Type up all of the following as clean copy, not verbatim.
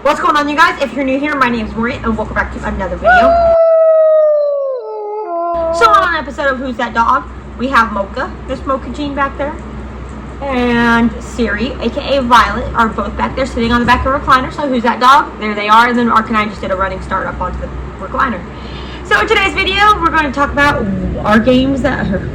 What's going on, you guys? If you're new here, my name is Marie, and welcome back to another video. So on an episode of Who's That Dog, we have Mocha, Miss Mocha Jean back there, and Siri, aka Violet, are both back there sitting on the back of a recliner. So who's that dog? There they are, and then Ark and I just did a running start up onto the recliner. So in today's video, we're going to talk about our games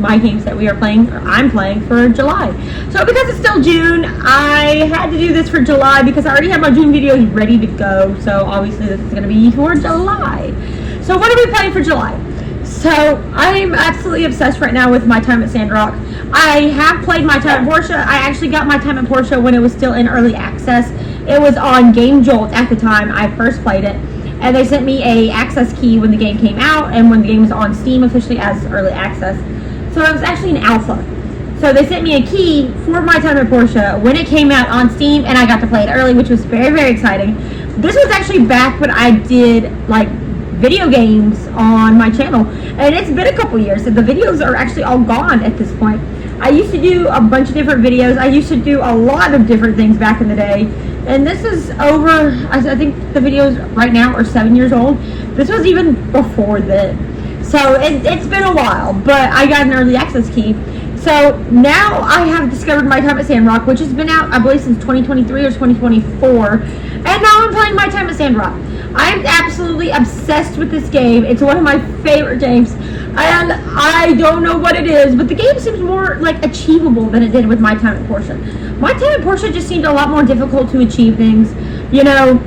my games that we are playing, or I'm playing for July. So because it's still June, I had to do this for July because I already have my June videos ready to go. So obviously this is going to be for July. So what are we playing for July? So I'm absolutely obsessed right now with My Time at Sandrock. I have played My Time at Portia. I actually got My Time at Portia when it was still in early access. It was on Game Jolt at the time I first played it. And they sent me a access key when the game came out and when the game was on Steam officially as early access. So it was actually an alpha. So they sent me a key for My Time at Portia when it came out on Steam, and I got to play it early, which was very, very exciting. This was actually back when I did like video games on my channel, and it's been a couple years, and the videos are actually all gone at this point. I used to do a bunch of different videos. I used to do a lot of different things back in the day. And this is over, I think the videos right now are 7 years old. This was even before then. So it's been a while, but I got an early access key. So now I have discovered My Time at Sandrock, which has been out, I believe, since 2023 or 2024. And now I'm playing My Time at Sandrock. I'm absolutely obsessed with this game. It's one of my favorite games. And I don't know what it is, but the game seems more like achievable than it did with My Time at Portia. My Time at Portia just seemed a lot more difficult to achieve things. You know,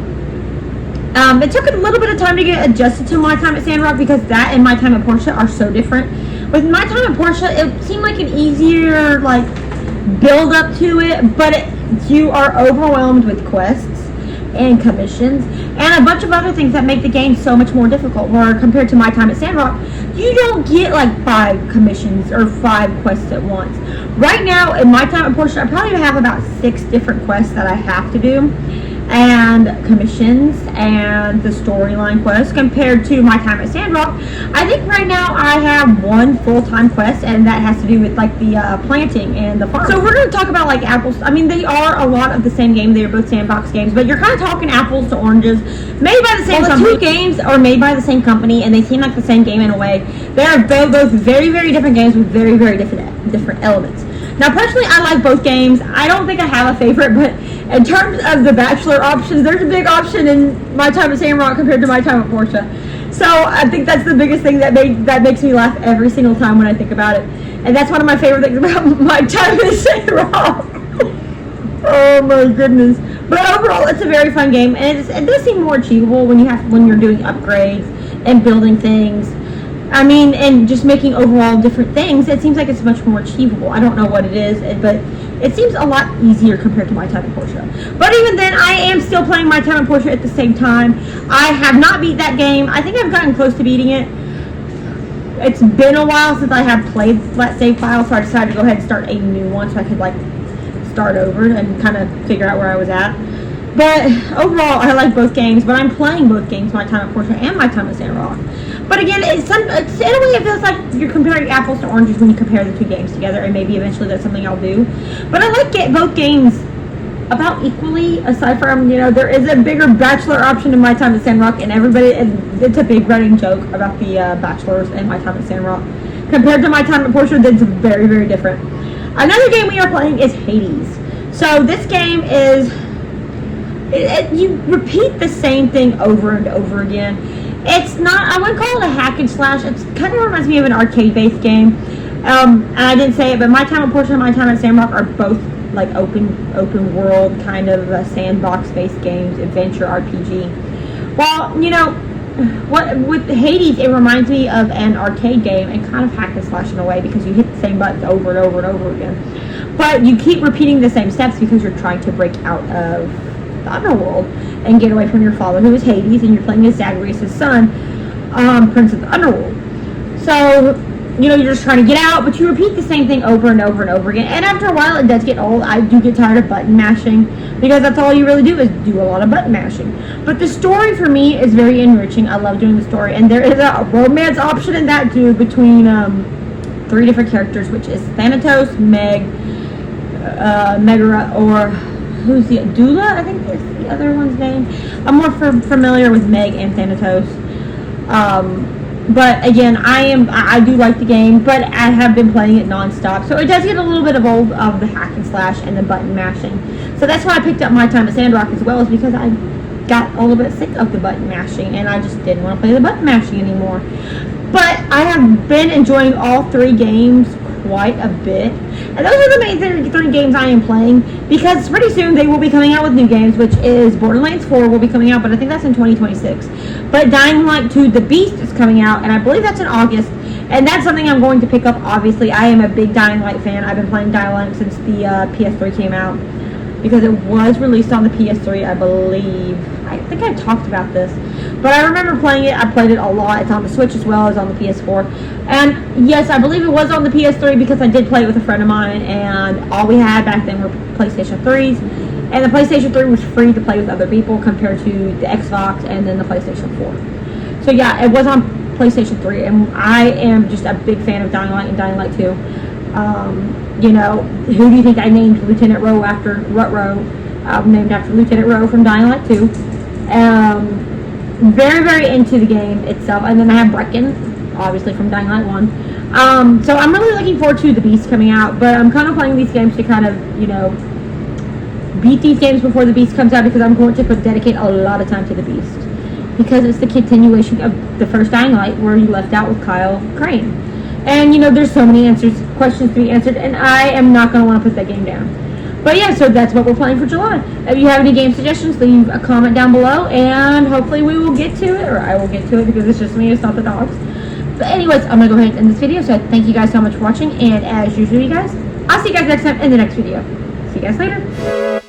it took a little bit of time to get adjusted to My Time at Sandrock because that and My Time at Portia are so different. With My Time at Portia, it seemed like an easier like build up to it, but you are overwhelmed with quests and commissions and a bunch of other things that make the game so much more difficult. Where compared to My Time at Sandrock, you don't get like 5 commissions or 5 quests at once. Right now in My Time at Portia, I probably have about 6 different quests that I have to do, and commissions and the storyline quest. Compared to My Time at Sandrock, I think right now I have 1 full-time quest, and that has to do with like the planting and the farm. So we're going to talk about like apples. I mean, they are a lot of the same game. They are both sandbox games, but you're kind of talking apples to oranges, made by the same company. The 2 games are made by the same company, and they seem like the same game in a way. They are both very, very different games with very, very different elements. Now, personally, I like both games. I don't think I have a favorite, but in terms of the Bachelor options, there's a big option in My Time at Sandrock compared to My Time at Portia. So I think that's the biggest thing that makes me laugh every single time when I think about it. And that's one of my favorite things about My Time at Sandrock. Oh my goodness. But overall, it's a very fun game, and it does seem more achievable when you're doing upgrades and building things. I mean, and just making overall different things, it seems like it's much more achievable. I don't know what it is, but it seems a lot easier compared to My Time at Portia. But even then, I am still playing My Time at Portia at the same time. I have not beat that game. I think I've gotten close to beating it. It's been a while since I have played that save file, so I decided to go ahead and start a new one so I could like start over and kind of figure out where I was at. But overall, I like both games, but I'm playing both games, My Time at Portia and My Time at Sandrock. But again, in a way it feels like you're comparing apples to oranges when you compare the 2 games together, and maybe eventually that's something I'll do. But I like both games about equally, aside from, you know, there is a bigger Bachelor option in My Time at Sandrock, and it's a big running joke about the Bachelors and My Time at Sandrock. Compared to My Time at Portia, that's very, very different. Another game we are playing is Hades. So this game is, you repeat the same thing over and over again. It's not, I wouldn't call it a hack and slash. It kind of reminds me of an arcade-based game. And I didn't say it, but My Time at Portia and My Time at Sandrock are both like open world kind of sandbox-based games, adventure RPG. Well, you know, with Hades, it reminds me of an arcade game and kind of hack and slash in a way because you hit the same buttons over and over and over again. But you keep repeating the same steps because you're trying to break out of the underworld and get away from your father, who is Hades, and you're playing as Zagreus' son, Prince of the Underworld. So, you know, you're just trying to get out, but you repeat the same thing over and over and over again. And after a while, it does get old. I do get tired of button mashing because that's all you really do is do a lot of button mashing. But the story for me is very enriching. I love doing the story, and there is a romance option in that too between 3 different characters, which is Thanatos, Megara, or who's the Dula, I think is the other one's name. I'm more familiar with Meg and Thanatos. But again, I do like the game, but I have been playing it non-stop, so it does get a little bit of old of the hack and slash and the button mashing. So that's why I picked up My Time at Sandrock as well, is because I got a little bit sick of the button mashing, and I just didn't want to play the button mashing anymore. But I have been enjoying all 3 games quite a bit, and those are the main 3 games I am playing, because pretty soon they will be coming out with new games, which is Borderlands 4 will be coming out, but I think that's in 2026. But Dying Light 2 The Beast is coming out, and I believe that's in August, and that's something I'm going to pick up. Obviously, I am a big Dying Light fan. I've been playing Dying Light since the PS3 came out, because it was released on the PS3, I believe. I think I talked about this, but I remember playing it. I played it a lot. It's on the Switch as well as on the PS4. And yes, I believe it was on the PS3 because I did play it with a friend of mine, and all we had back then were PlayStation 3s. And the PlayStation 3 was free to play with other people compared to the Xbox and then the PlayStation 4. So yeah, it was on PlayStation 3, and I am just a big fan of Dying Light and Dying Light 2. You know, who do you think I named Lieutenant Rowe after? Rut-Rowe. Named after Lieutenant Rowe from Dying Light 2. Very, very into the game itself. And then I have Brecken, obviously from Dying Light 1. So I'm really looking forward to The Beast coming out, but I'm kind of playing these games to kind of, you know, beat these games before The Beast comes out, because I'm going to dedicate a lot of time to The Beast, because it's the continuation of the first Dying Light where you left out with Kyle Crane. And, you know, there's so many questions to be answered, and I am not going to want to put that game down. But yeah, so that's what we're playing for July. If you have any game suggestions, leave a comment down below, and hopefully we will get to it, or I will get to it, because it's just me, it's not the dogs. But anyways, I'm going to go ahead and end this video, so thank you guys so much for watching, and as usual, you guys, I'll see you guys next time in the next video. See you guys later.